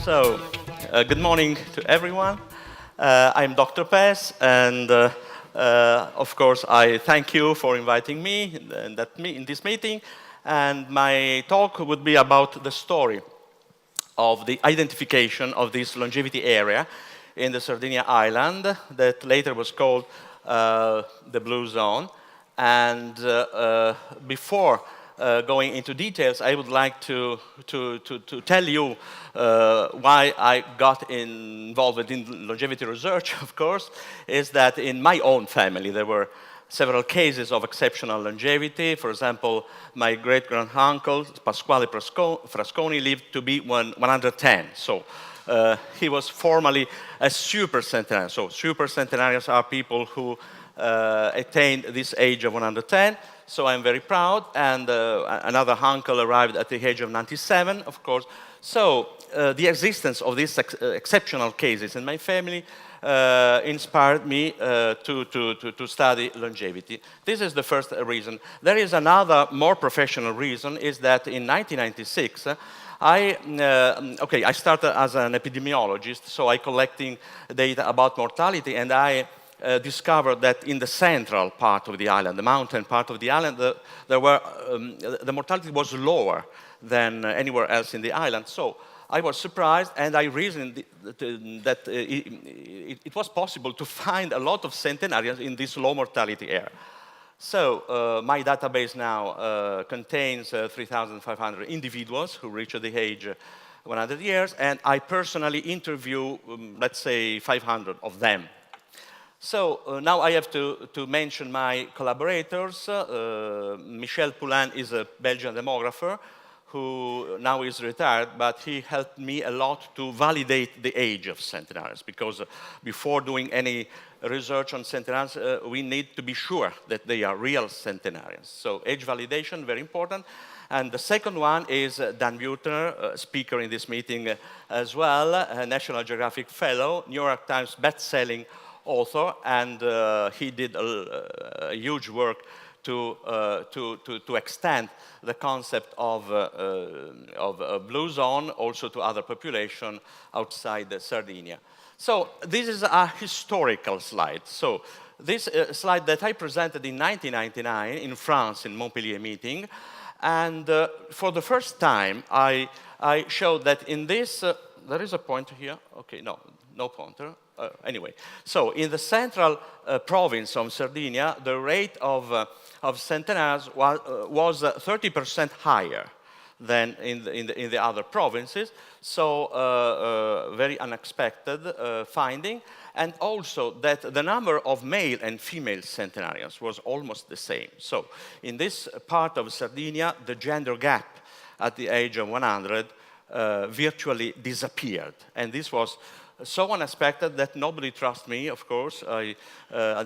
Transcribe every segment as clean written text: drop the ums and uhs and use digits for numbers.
Good morning to everyone. I'm Dr. Pes, and of course, I thank you for inviting me in this meeting. And my talk would be about the story of the identification of this longevity area in the Sardinia island that later was called the Blue Zone. And before going into details, I would like to tell you why I got involved in longevity research, of course, is that in my own family there were several cases of exceptional longevity. For example, my great-granduncle, Pasquale Frasconi, lived to be 110. So he was formerly a supercentenarian. So supercentenarians are people who attained this age of 110. So I'm very proud. And another uncle arrived at the age of 97, of course. So the existence of these exceptional cases in my family inspired me to study longevity. This is the first reason. There is another more professional reason, is that in 1996, I started as an epidemiologist, so I collecting data about mortality, and I discovered that in the central part of the island, the mountain part of the island, the mortality was lower than anywhere else in the island. So I was surprised, and I reasoned that it was possible to find a lot of centenarians in this low mortality area. So my database now contains 3,500 individuals who reach the age 100 years, and I personally interview, let's say, 500 of them. So now I have to mention my collaborators. Michel Poulain is a Belgian demographer who now is retired, but he helped me a lot to validate the age of centenarians, because before doing any research on centenarians, we need to be sure that they are real centenarians. So age validation, very important. And the second one is Dan Buettner, a speaker in this meeting as well, a National Geographic Fellow, New York Times best-selling author, and he did a huge work to extend the concept of blue zone also to other population outside Sardinia. So this is a historical slide. So this slide that I presented in 1999 in France in Montpellier meeting, and for the first time I showed that in this, there is a pointer here, okay, no pointer. Anyway, so in the central province of Sardinia, the rate of centenarians was 30% higher than in the other provinces. So very unexpected finding, and also that the number of male and female centenarians was almost the same. So in this part of Sardinia, the gender gap at the age of 100 virtually disappeared, and this was so unexpected that nobody trusts me, of course. At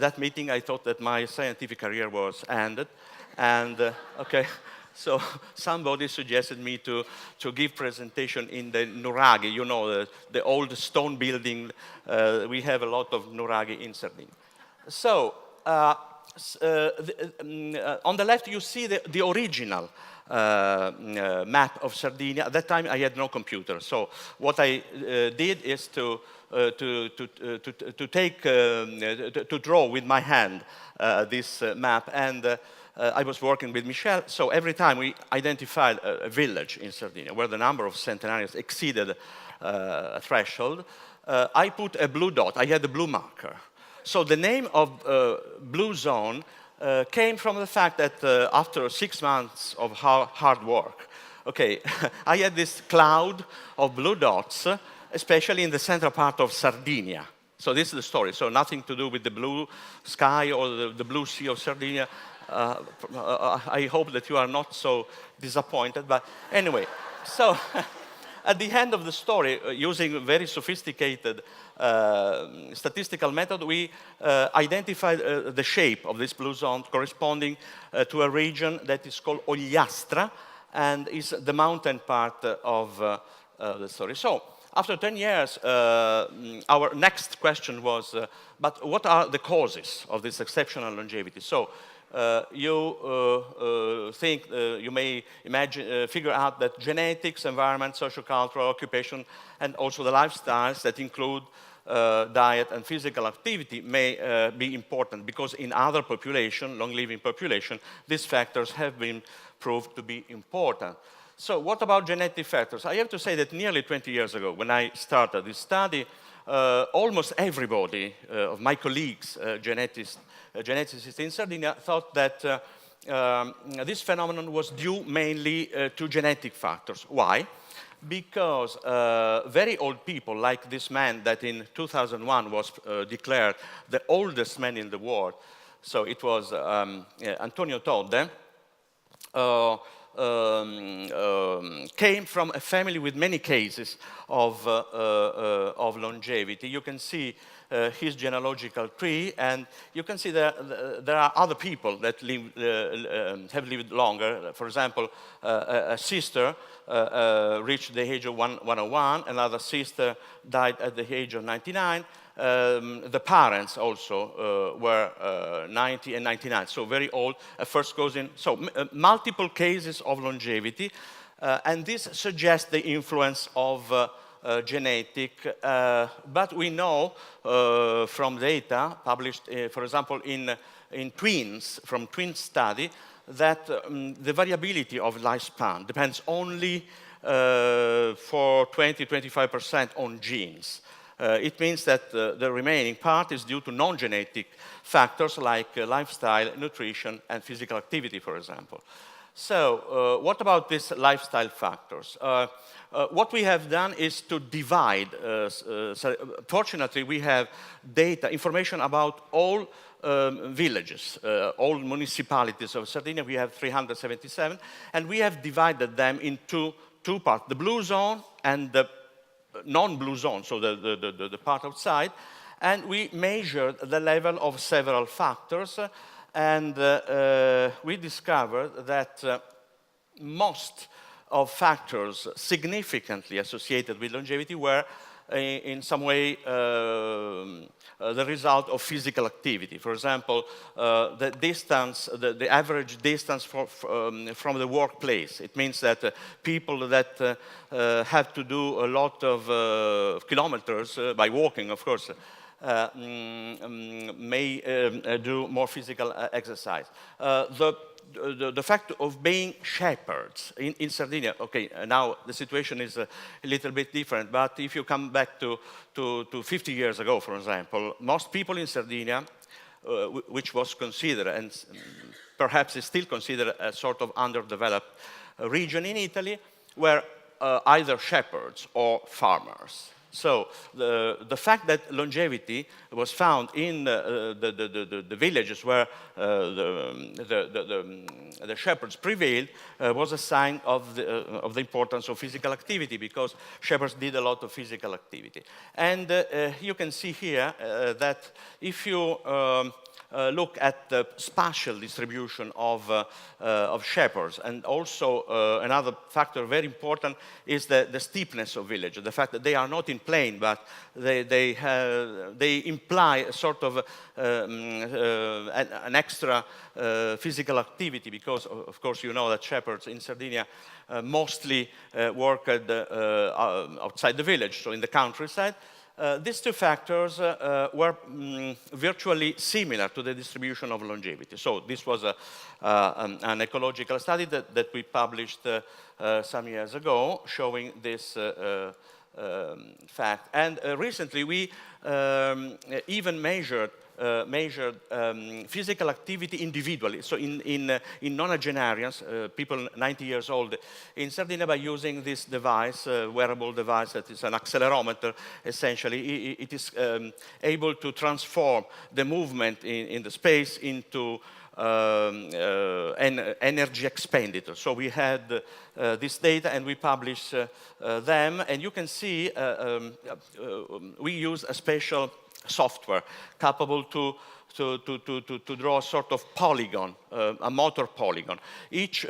that meeting, I thought that my scientific career was ended. And, okay, so somebody suggested me to give presentation in the nuraghi, you know, the old stone building. We have a lot of nuraghi in Sardinia. So on the left, you see the original map of Sardinia. At that time, I had no computer. So what I did is to draw with my hand this map, and I was working with Michel. So every time we identified a village in Sardinia where the number of centenarians exceeded a threshold, I put a blue dot. I had a blue marker. So the name of Blue Zone came from the fact that after 6 months of hard work, okay, I had this cloud of blue dots, especially in the central part of Sardinia. So this is the story. So nothing to do with the blue sky or the blue sea of Sardinia. I hope that you are not so disappointed. But anyway, so at the end of the story, using very sophisticated statistical method, we identified the shape of this blue zone corresponding to a region that is called Ogliastra, and is the mountain part of the story. So after 10 years, our next question was, but what are the causes of this exceptional longevity? So you may imagine, figure out that genetics, environment, social-cultural, occupation, and also the lifestyles that include diet and physical activity may be important, because in other population, long-living population, these factors have been proved to be important. So what about genetic factors? I have to say that nearly 20 years ago, when I started this study, almost everybody of my colleagues, geneticists in Sardinia, thought that this phenomenon was due mainly to genetic factors. Why? Because very old people, like this man that in 2001 was declared the oldest man in the world, so it was Antonio Todde, came from a family with many cases of longevity. You can see his genealogical tree, and you can see that there are other people that have lived longer. For example, a sister reached the age of 101, another sister died at the age of 99. The parents also were 90 and 99, so very old. First cousin, so multiple cases of longevity, and this suggests the influence of genetic, but we know from data published, for example, in twins, from twin study, that the variability of lifespan depends only for 20-25% on genes. It means that the remaining part is due to non-genetic factors like lifestyle, nutrition, and physical activity, for example. So what about these lifestyle factors? What we have done is to divide. Fortunately, we have data, information about all villages, all municipalities of Sardinia. We have 377, and we have divided them into two parts, the blue zone and the non-blue zone, so the part outside, and we measured the level of several factors, and we discovered that most of factors significantly associated with longevity were in some way the result of physical activity. For example, the distance, the average distance from the workplace. It means that people that have to do a lot of kilometers by walking, of course, may do more physical exercise. The fact of being shepherds in Sardinia, okay, now the situation is a little bit different, but if you come back to 50 years ago, for example, most people in Sardinia, which was considered, and perhaps is still considered a sort of underdeveloped region in Italy, were either shepherds or farmers. So the fact that longevity was found in the villages where the shepherds prevailed was a sign of the importance of physical activity, because shepherds did a lot of physical activity. And you can see here that if you look at the spatial distribution of shepherds, and also another factor very important is the steepness of villages, the fact that they are not in plain, but they imply a sort of an extra physical activity, because of course you know that shepherds in Sardinia mostly work outside the village, so in the countryside. These two factors were virtually similar to the distribution of longevity. So this was an ecological study that we published some years ago, showing this fact. And recently we even measured physical activity individually, so in nonagenarians, people 90 years old in Sardinia, by using this device, wearable device that is an accelerometer, essentially. It is able to transform the movement in the space into energy expenditure. So we had this data and we published them, and you can see we use a special software capable to to draw a sort of polygon, a motor polygon. Each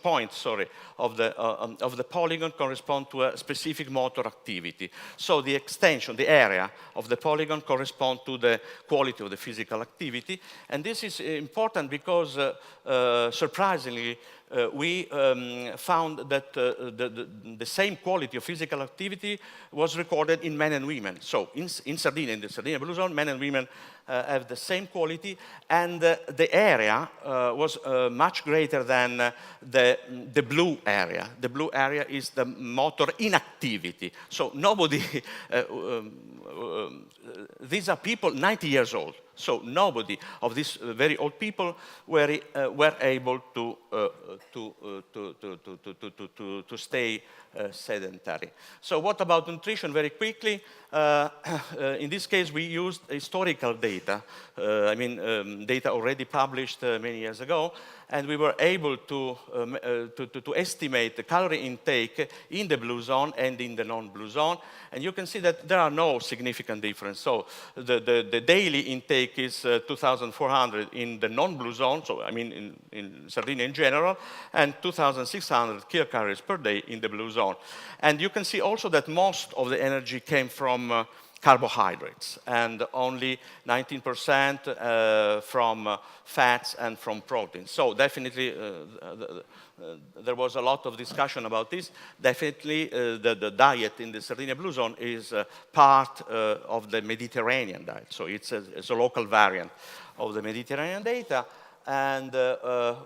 point, of the polygon corresponds to a specific motor activity. So the extension, the area of the polygon corresponds to the quality of the physical activity. And this is important because, surprisingly, we found that the same quality of physical activity was recorded in men and women. So in Sardinia, in the Sardinia Blue Zone, men and women have the same quality, and the area was much greater than the blue area. The blue area is the motor inactivity. So nobody, these are people 90 years old. So nobody of these very old people were able to stay sedentary. So what about nutrition? Very quickly, in this case we used historical data. Data already published many years ago, and we were able to estimate the calorie intake in the blue zone and in the non-blue zone. And you can see that there are no significant difference. So the daily intake is 2,400 in the non-blue zone, so in Sardinia in general, and 2,600 kilocalories per day in the blue zone. And you can see also that most of the energy came from carbohydrates, and only 19% from fats and from protein. So definitely, there was a lot of discussion about this. Definitely, the diet in the Sardinia Blue Zone is part of the Mediterranean diet. So it's a local variant of the Mediterranean data. And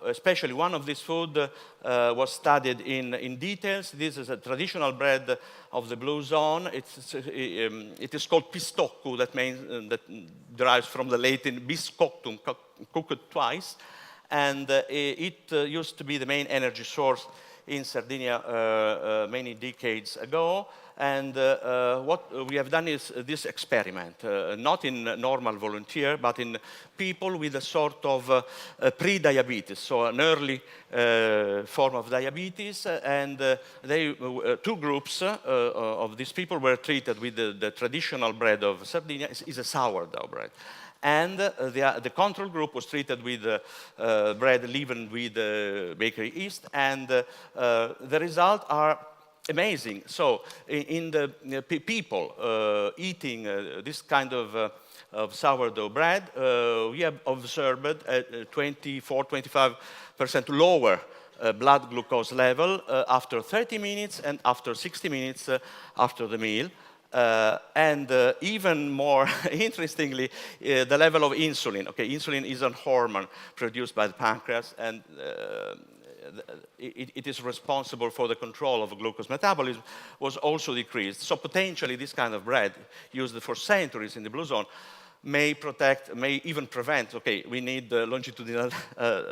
especially one of these food was studied in details. This is a traditional bread of the Blue Zone. It is called pistoccu, that means that derives from the Latin biscoctum, cooked twice. And it used to be the main energy source in Sardinia many decades ago. And what we have done is this experiment, not in normal volunteer, but in people with a sort of pre-diabetes, so an early form of diabetes. And two groups of these people were treated with the traditional bread of Sardinia. It's a sourdough bread. And the control group was treated with bread leavened with bakery yeast. And the results are amazing. So in the people eating this kind of sourdough bread, we have observed a 24-25% lower blood glucose level after 30 minutes and after 60 minutes after the meal. And even more interestingly, the level of insulin. Okay, insulin is a hormone produced by the pancreas, and it is responsible for the control of glucose metabolism, was also decreased. So potentially this kind of bread, used for centuries in the Blue Zone, may protect, may even prevent. Okay, we need longitudinal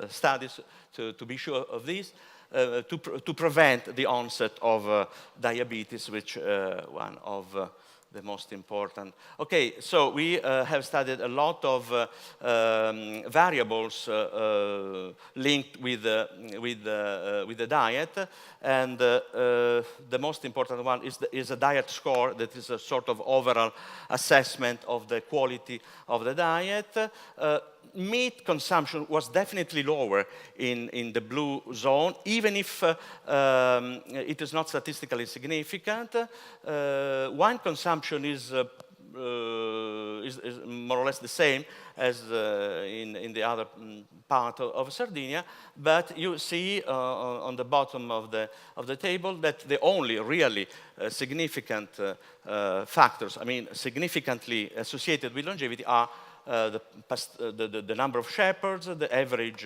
studies to be sure of this. To prevent the onset of diabetes, which one of the most important. Okay, so we have studied a lot of variables linked with the diet, and the most important one is a diet score that is a sort of overall assessment of the quality of the diet. Meat consumption was definitely lower in the blue zone, even if it is not statistically significant. Wine consumption is more or less the same as in the other part of Sardinia, but you see on the bottom of the table that the only really significant factors, significantly associated with longevity, are the number of shepherds, the average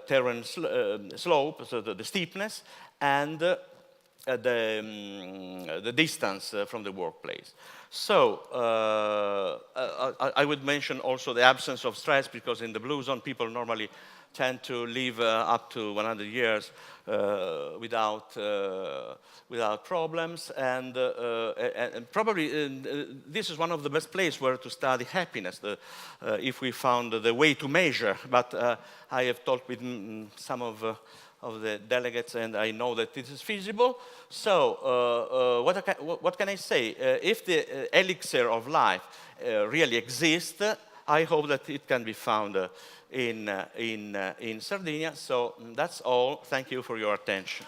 terrain slope, so the steepness, and the distance from the workplace. So I would mention also the absence of stress, because in the Blue Zone people normally tend to live up to 100 years without problems, and probably this is one of the best places where to study happiness, if we found the way to measure. But I have talked with some of of the delegates, and I know that it is feasible. So what can I say? If the elixir of life really exists, I hope that it can be found in Sardinia. So that's all. Thank you for your attention.